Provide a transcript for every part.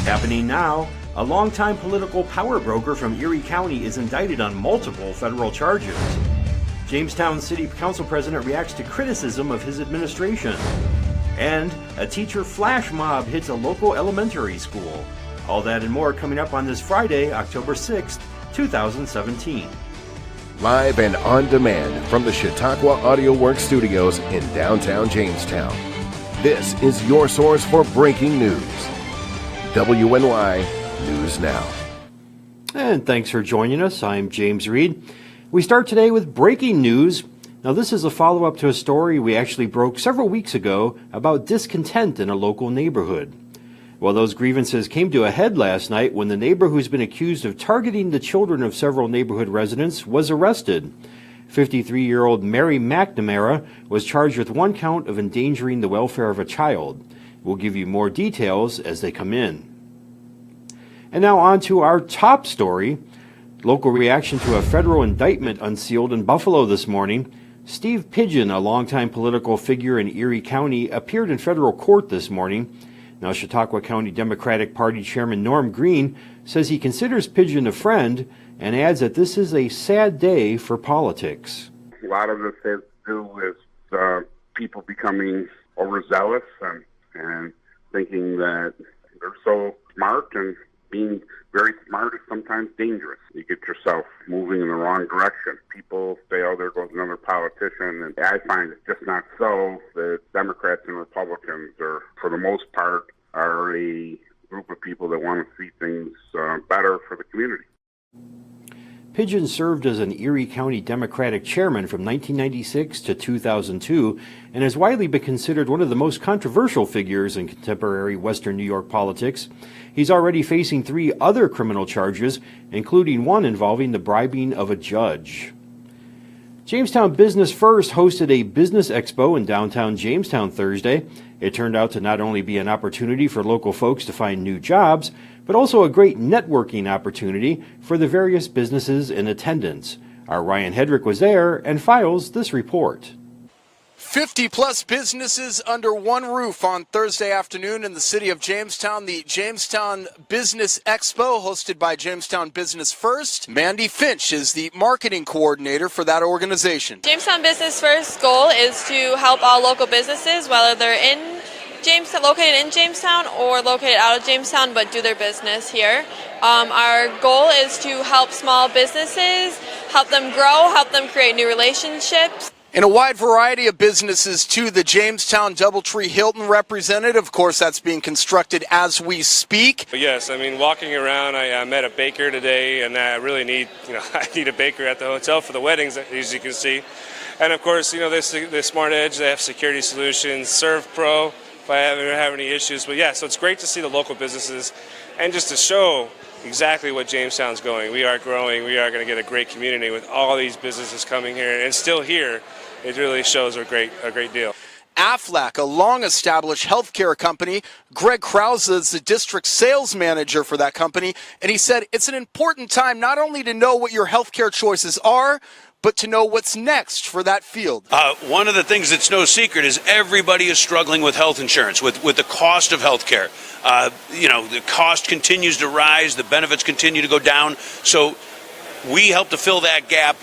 Happening now, a longtime political power broker from Erie County is indicted on multiple federal charges. Jamestown City Council President reacts to criticism of his administration. And a teacher flash mob hits a local elementary school. All that and more coming up on this Friday, October 6th, 2017. Live and on demand from the Chautauqua Audio Works studios in downtown Jamestown. This is your source for breaking news. WNY News Now. And thanks for joining us. I'm James Reed. We start today with breaking news. Now, this is a follow-up to a story we actually broke several weeks ago about discontent in a local neighborhood. Well, those grievances came to a head last night when the neighbor who's been accused of targeting the children of several neighborhood residents was arrested. 53-year-old Mary McNamara was charged with one count of endangering the welfare of a child. We'll give you more details as they come in. And now on to our top story. Local reaction to a federal indictment unsealed in Buffalo this morning. Steve Pigeon, a longtime political figure in Erie County, appeared in federal court this morning. Now, Chautauqua County Democratic Party Chairman Norm Green says he considers Pigeon a friend and adds that this is a sad day for politics. A lot of this has to do with people becoming overzealous and thinking that they're so smart, and being very smart is sometimes dangerous. You get yourself moving in the wrong direction. People say, oh, there goes another politician, and I find it's just not so. The Democrats and Republicans are, for the most part, are a group of people that want to see things better for the community. Pigeon served as an Erie County Democratic chairman from 1996 to 2002 and has widely been considered one of the most controversial figures in contemporary Western New York politics. He's already facing 3 other criminal charges, including one involving the bribing of a judge. Jamestown Business First hosted a business expo in downtown Jamestown Thursday. It turned out to not only be an opportunity for local folks to find new jobs, but also a great networking opportunity for the various businesses in attendance. Our Ryan Hedrick was there and files this report. 50-plus businesses under one roof on Thursday afternoon in the city of Jamestown. The Jamestown Business Expo, hosted by Jamestown Business First. Mandy Finch is the marketing coordinator for that organization. Jamestown Business First's goal is to help all local businesses, whether they're in Jamestown, located in Jamestown or located out of Jamestown, but do their business here. Our goal is to help small businesses, help them grow, help them create new relationships. In a wide variety of businesses, too, the Jamestown Doubletree Hilton represented. Of course, that's being constructed as we speak. Yes, I mean, walking around, I met a baker today, and I really need, I need a baker at the hotel for the weddings, as you can see. And of course, there's the Smart Edge, they have security solutions, Serve Pro, if I ever have any issues. But yeah, so it's great to see the local businesses and just to show exactly what Jamestown's going. We are growing. We are going to get a great community with all these businesses coming here and still here. It really shows a great deal. Aflac, a long-established healthcare company. Greg Krause is the district sales manager for that company, and he said it's an important time not only to know what your healthcare choices are, but to know what's next for that field. One of the things that's no secret is everybody is struggling with health insurance, with the cost of health care. The cost continues to rise, the benefits continue to go down, so we help to fill that gap.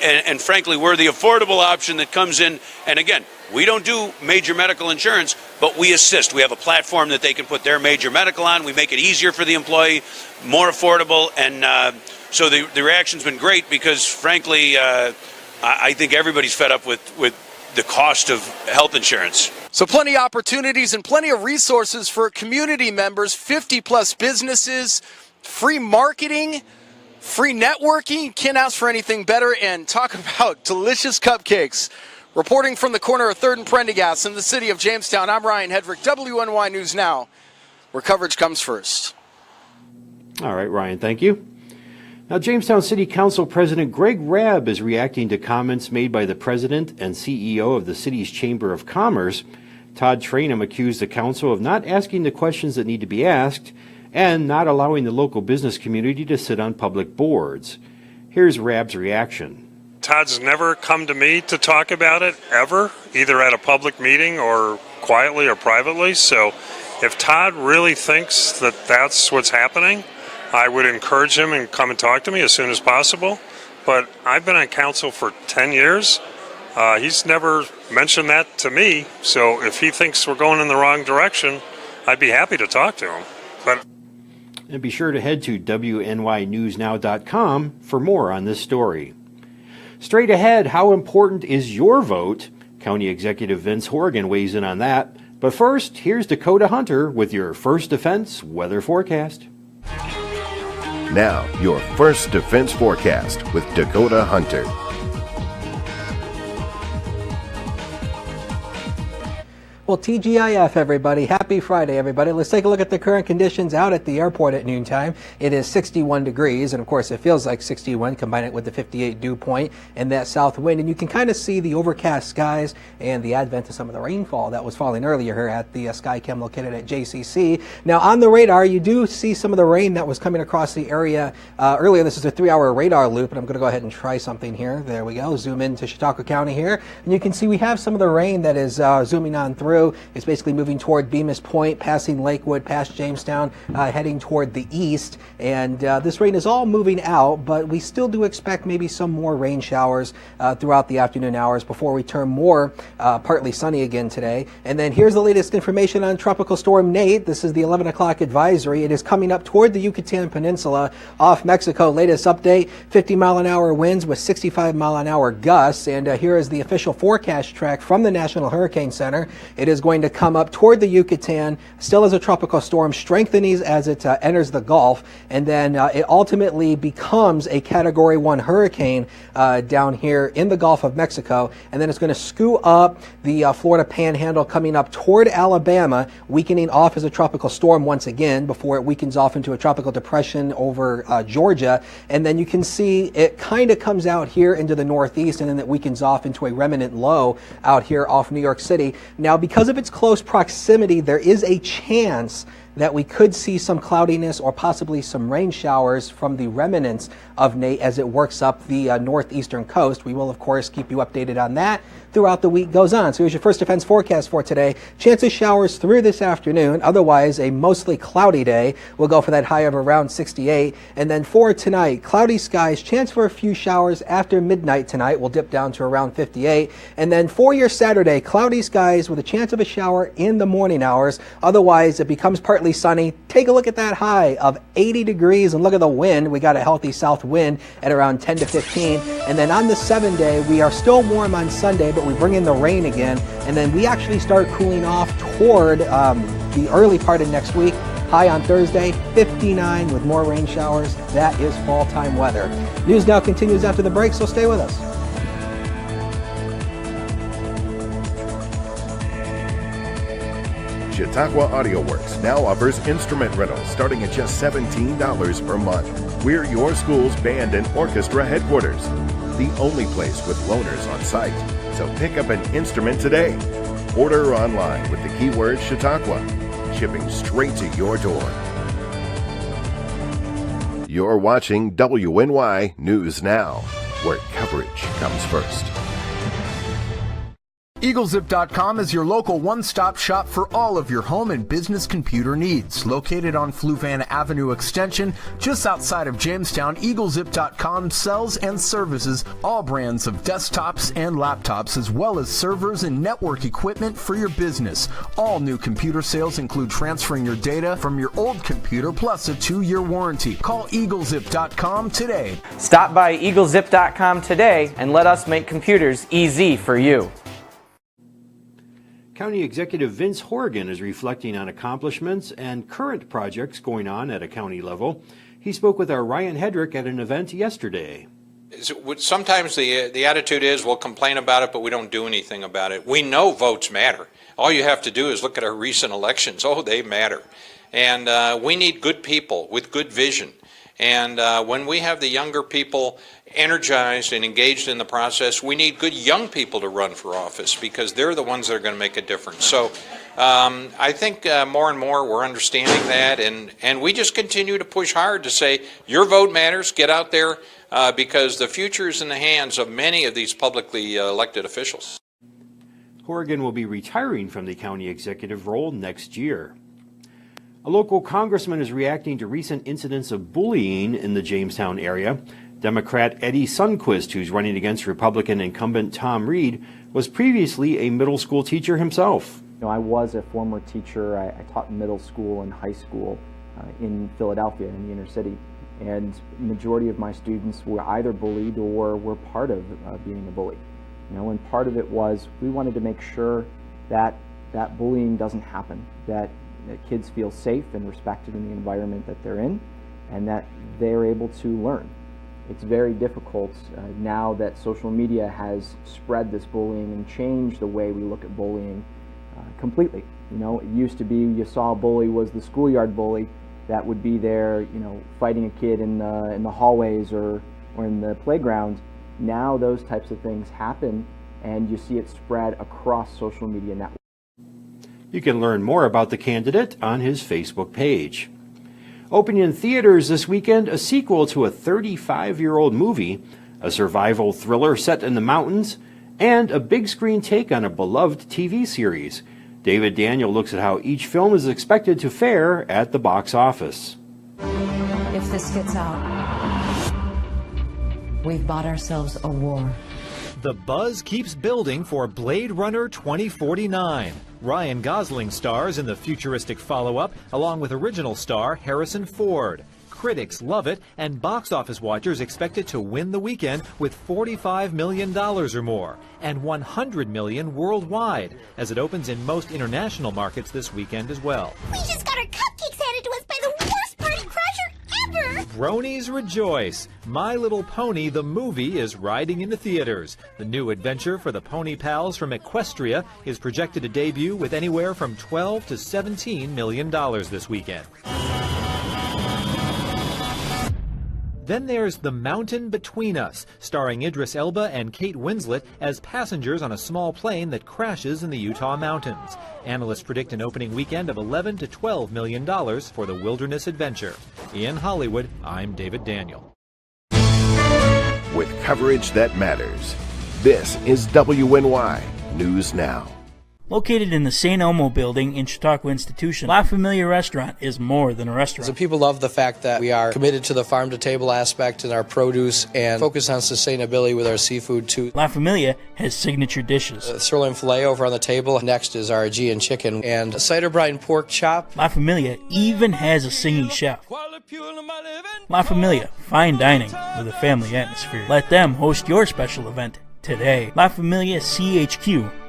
And frankly, we're the affordable option that comes in. And again, we don't do major medical insurance, but we assist. We have a platform that they can put their major medical on. We make it easier for the employee, more affordable. And so the reaction's been great because, frankly, I think everybody's fed up with the cost of health insurance. So plenty of opportunities and plenty of resources for community members, 50-plus businesses, free marketing, free networking. Can't ask for anything better. And talk about delicious cupcakes. Reporting from the corner of 3rd and Prendergast in the city of Jamestown, I'm Ryan Hedrick, WNY News Now, where coverage comes first. All right, Ryan, thank you. Now, Jamestown City Council President Greg Rabb is reacting to comments made by the president and CEO of the city's Chamber of Commerce. Todd Trainum accused the council of not asking the questions that need to be asked and not allowing the local business community to sit on public boards. Here's Rabb's reaction. Todd's never come to me to talk about it, ever, either at a public meeting or quietly or privately. So if Todd really thinks that that's what's happening, I would encourage him and come and talk to me as soon as possible. But I've been on council for 10 years. He's never mentioned that to me. So if he thinks we're going in the wrong direction, I'd be happy to talk to him. But And be sure to head to WNYNewsNow.com for more on this story. Straight ahead, how important is your vote? County Executive Vince Horgan weighs in on that. But first, here's Dakota Hunter with your First Defense weather forecast. Now, your First Defense forecast with Dakota Hunter. Well, TGIF, everybody. Happy Friday, everybody. Let's take a look at the current conditions out at the airport at noontime. It is 61 degrees, and of course, it feels like 61. Combine it with the 58 dew point and that south wind, and you can kind of see the overcast skies and the advent of some of the rainfall that was falling earlier here at the SkyChem located at JCC. Now, on the radar, you do see some of the rain that was coming across the area earlier. This is a 3-hour radar loop, and I'm going to go ahead and try something here. There we go. Zoom into Chautauqua County here, and you can see we have some of the rain that is zooming on through. It's basically moving toward Bemis Point, passing Lakewood, past Jamestown, heading toward the east. And this rain is all moving out, but we still do expect maybe some more rain showers throughout the afternoon hours before we turn more partly sunny again today. And then here's the latest information on Tropical Storm Nate. This is the 11 o'clock advisory. It is coming up toward the Yucatan Peninsula off Mexico. Latest update, 50-mile-an-hour winds with 65-mile-an-hour gusts. And here is the official forecast track from the National Hurricane Center. It is going to come up toward the Yucatan, still as a tropical storm, strengthening as it enters the Gulf, and then it ultimately becomes a Category 1 hurricane down here in the Gulf of Mexico, and then it's going to scoot up the Florida Panhandle, coming up toward Alabama, weakening off as a tropical storm once again before it weakens off into a tropical depression over Georgia, and then you can see it kind of comes out here into the northeast, and then it weakens off into a remnant low out here off New York City. Now, because of its close proximity, there is a chance that we could see some cloudiness or possibly some rain showers from the remnants of Nate as it works up the northeastern coast. We will, of course, keep you updated on that throughout the week goes on. So here's your First Defense forecast for today. Chance of showers through this afternoon. Otherwise, a mostly cloudy day. We'll go for that high of around 68. And then for tonight, cloudy skies. Chance for a few showers after midnight tonight. We'll dip down to around 58. And then for your Saturday, cloudy skies with a chance of a shower in the morning hours. Otherwise, it becomes partly sunny. Take a look at that high of 80 degrees and look at the wind. We got a healthy south wind at around 10 to 15. And then on the 7-day, we are still warm on Sunday, but we bring in the rain again. And then we actually start cooling off toward the early part of next week. High on Thursday, 59 with more rain showers. That is fall time weather. News Now continues after the break, so stay with us. Chautauqua Audio Works now offers instrument rentals starting at just $17 per month. We're your school's band and orchestra headquarters, the only place with loaners on site. So pick up an instrument today. Order online with the keyword Chautauqua, shipping straight to your door. You're watching WNY News Now, where coverage comes first. EagleZip.com is your local one-stop shop for all of your home and business computer needs. Located on Fluvan Avenue Extension, just outside of Jamestown, EagleZip.com sells and services all brands of desktops and laptops, as well as servers and network equipment for your business. All new computer sales include transferring your data from your old computer plus a 2-year warranty. Call EagleZip.com today. Stop by EagleZip.com today and let us make computers easy for you. County Executive Vince Horgan is reflecting on accomplishments and current projects going on at a county level. He spoke with our Ryan Hedrick at an event yesterday. Sometimes the attitude is we'll complain about it, but we don't do anything about it. We know votes matter. All you have to do is look at our recent elections. Oh, they matter. And we need good people with good vision. And when we have the younger people energized and engaged in the process, we need good young people to run for office because they're the ones that are going to make a difference. So I think more and more we're understanding that, and we just continue to push hard to say your vote matters, get out there, because the future is in the hands of many of these publicly elected officials. Horgan will be retiring from the county executive role next year. A local congressman is reacting to recent incidents of bullying in the Jamestown area. Democrat Eddie Sundquist, who's running against Republican incumbent Tom Reed, was previously a middle school teacher himself. I was a former teacher. I taught middle school and high school in Philadelphia, in the inner city. And the majority of my students were either bullied or were part of being a bully. And part of it was we wanted to make sure that bullying doesn't happen, that kids feel safe and respected in the environment that they're in, and that they're able to learn. It's very difficult now that social media has spread this bullying and changed the way we look at bullying completely. It used to be you saw a bully was the schoolyard bully that would be there, fighting a kid in the hallways or in the playground. Now those types of things happen, and you see it spread across social media networks. You can learn more about the candidate on his Facebook page. Opening in theaters this weekend, a sequel to a 35-year-old movie, a survival thriller set in the mountains, and a big screen take on a beloved TV series. David Daniel looks at how each film is expected to fare at the box office. If this gets out, we've bought ourselves a war. The buzz keeps building for Blade Runner 2049. Ryan Gosling stars in the futuristic follow-up, along with original star Harrison Ford. Critics love it, and box office watchers expect it to win the weekend with $45 million or more, and $100 million worldwide, as it opens in most international markets this weekend as well. We just got our cupcakes handed to us by the worst party crasher ever! Bronies rejoice! My Little Pony the movie is riding into theaters. The new adventure for the Pony Pals from Equestria is projected to debut with anywhere from $12 to $17 million this weekend. Then there's The Mountain Between Us, starring Idris Elba and Kate Winslet as passengers on a small plane that crashes in the Utah mountains. Analysts predict an opening weekend of $11 to $12 million for the wilderness adventure. In Hollywood, I'm David Daniel. With coverage that matters, this is WNY News Now. Located in the St. Elmo building in Chautauqua Institution, La Familia Restaurant is more than a restaurant. So people love the fact that we are committed to the farm-to-table aspect in our produce and focus on sustainability with our seafood too. La Familia has signature dishes. Sirloin filet over on the table. Next is our Aegean chicken and cider brine pork chop. La Familia even has a singing chef. La Familia, fine dining with a family atmosphere. Let them host your special event today. LaFamiliaCHQ.com.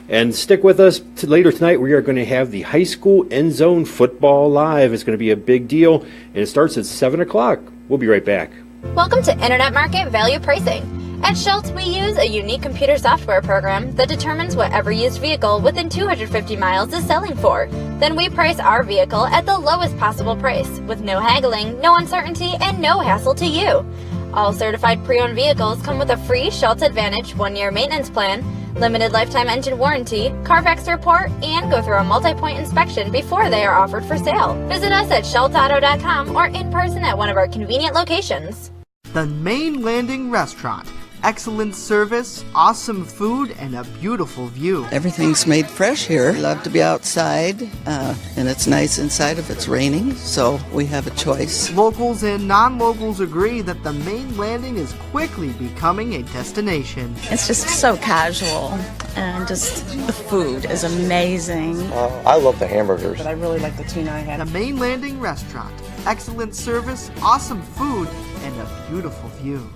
And stick with us later tonight. We are going to have the high school end zone football live. It's going to be a big deal, and it starts at 7 o'clock. We'll be right back. Welcome to Internet Market Value Pricing. At Schultz, we use a unique computer software program that determines what every used vehicle within 250 miles is selling for. Then we price our vehicle at the lowest possible price, with no haggling, no uncertainty, and no hassle to you. All certified pre-owned vehicles come with a free Schultz Advantage 1-year maintenance plan, limited lifetime engine warranty, Carfax report, and go through a multi-point inspection before they are offered for sale. Visit us at schultzauto.com or in person at one of our convenient locations. The Main Landing Restaurant. Excellent service, awesome food, and a beautiful view. Everything's made fresh here. We love to be outside, and it's nice inside if it's raining, so we have a choice. Locals and non-locals agree that the Main Landing is quickly becoming a destination. It's just so casual, and just the food is amazing. I love the hamburgers. But I really like the tuna I had. The Main Landing Restaurant. Excellent service, awesome food, and a beautiful view.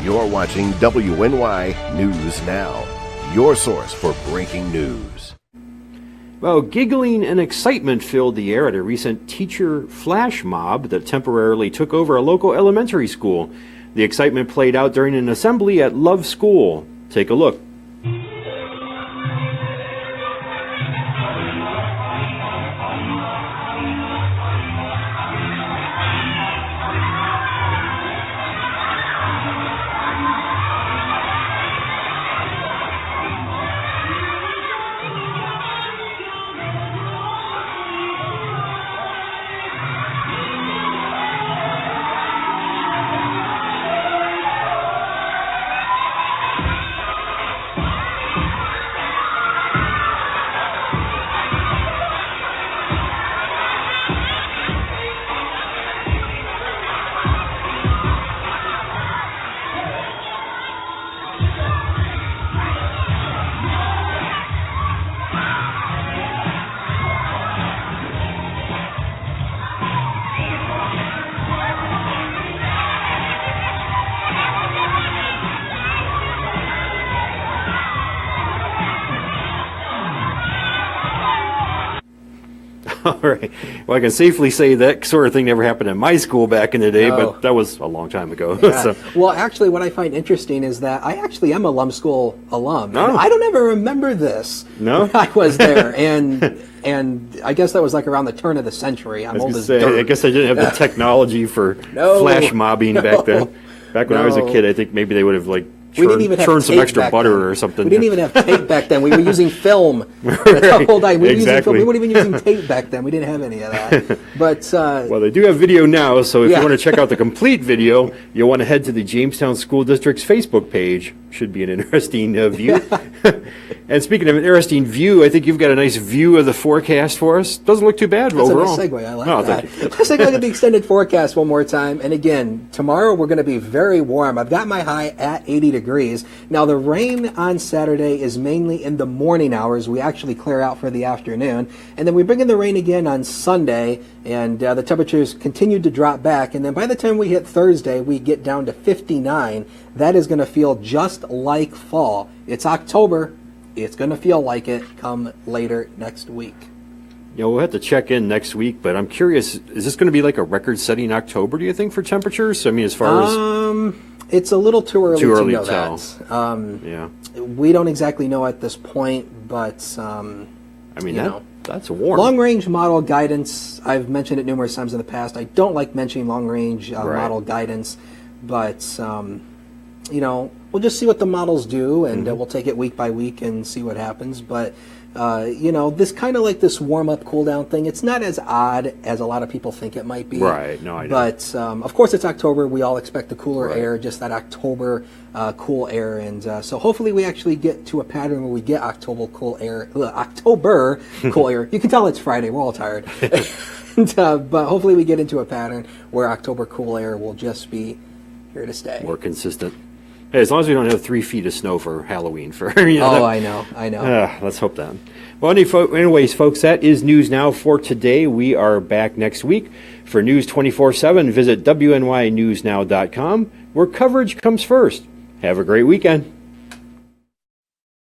You're watching WNY News Now, your source for breaking news. Well, giggling and excitement filled the air at a recent teacher flash mob that temporarily took over a local elementary school. The excitement played out during an assembly at Love School. Take a look. All right. Well, I can safely say that sort of thing never happened in my school back in the day, No. but that was a long time ago. Yeah. So, Well, actually, what I find interesting is that I actually am a Lum School alum. No. I don't ever remember this No? when I was there, and I guess that was like around the turn of the century. I'm I was old gonna as say, dirt. I guess I didn't have the technology for No. flash mobbing back then. Back when I was a No. kid, I think maybe they would have like We didn't even have churned some tape extra back butter then. or something. We didn't even have tape back then. We were using film. That's the whole time. We were using film. We weren't even using tape back then. We didn't have any of that. But Well, they do have video now, so if Yeah. you want to check out the complete video, you'll want to head to the Jamestown School District's Facebook page. Should be an interesting view. And speaking of an interesting view, I think you've got a nice view of the forecast for us. Doesn't look too bad that's overall. a nice segue. I like Oh, that. thank you. Let's take a look at the extended forecast one more time. And again, tomorrow we're going to be very warm. I've got my high at 80 degrees. Now, the rain on Saturday is mainly in the morning hours. We actually clear out for the afternoon. And then we bring in the rain again on Sunday, and the temperatures continue to drop back. And then by the time we hit Thursday, we get down to 59. That is going to feel just like fall. It's October. It's going to feel like it come later next week. Yeah, we'll have to check in next week, but I'm curious, is this going to be like a record-setting October, do you think, for temperatures? I mean, as far as... It's a little too early, Too early to know to tell. that. Yeah. We don't exactly know at this point, but I mean, you that, know. that's warm. Long-range model guidance, I've mentioned it numerous times in the past. I don't like mentioning long-range Right. model guidance, but, you know, we'll just see what the models do, and Mm-hmm. we'll take it week by week and see what happens. But, you know, this kind of like this warm-up, cool-down thing, it's not as odd as a lot of people think it might be. Right, no, I know. But, of course, it's October. We all expect the cooler Right. air, just that October cool air. And so hopefully we actually get to a pattern where we get October cool air. You can tell it's Friday. We're all tired. But hopefully we get into a pattern where October cool air will just be here to stay. More consistent. Hey, as long as we don't have 3 feet of snow for Halloween. I know. Let's hope that. Well, anyways, folks, that is News Now for today. We are back next week. For News 24/7, visit WNYNewsNow.com, where coverage comes first. Have a great weekend.